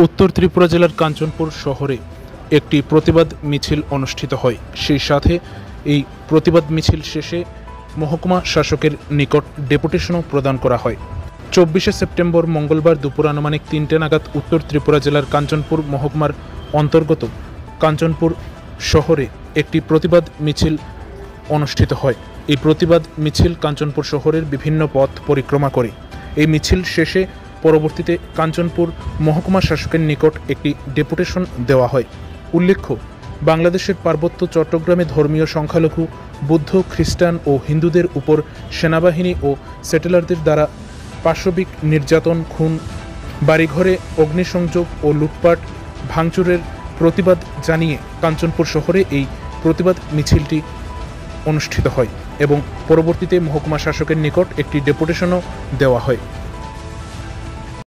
উত্তর ত্রিপুরা জেলার কাঞ্চনপুর শহরে একটি প্রতিবাদ মিছিল অনুষ্ঠিত হয়। সেই সাথে এই প্রতিবাদ মিছিল শেষে মহকুমা শাসকের নিকট ডেপুটেশনও প্রদান করা হয়। 24শে সেপ্টেম্বর মঙ্গলবার দুপুর আনুমানিক 3টে নাগাদ উত্তর ত্রিপুরা জেলার কাঞ্চনপুর মহকুমার অন্তর্গত কাঞ্চনপুর শহরে একটি প্রতিবাদ মিছিল অনুষ্ঠিত হয়। এই প্রতিবাদ মিছিল কাঞ্চনপুর শহরের বিভিন্ন পথ পরিক্রমা করে। এই মিছিল শেষে পরবর্তীতে কাঞ্চনপুর মহকুমা শাসকের নিকট একটি ডেপুটেশন দেওয়া হয়। উল্লেখ্য, বাংলাদেশের পার্বত্য চট্টগ্রামে ধর্মীয় সংখ্যালঘু বৌদ্ধ, খ্রিস্টান ও হিন্দুদের উপর সেনাবাহিনী ও সেটেলারদের দ্বারা পাশবিক নির্যাতন, খুন, বাড়িঘরে অগ্নিসংযোগ ও লুটপাট ভাঙচুরের প্রতিবাদ জানিয়ে কাঞ্চনপুর শহরে এই প্রতিবাদ মিছিলটি অনুষ্ঠিত হয় এবং পরবর্তীতে মহকুমা শাসকের নিকট একটি ডেপুটেশনও দেওয়া হয়।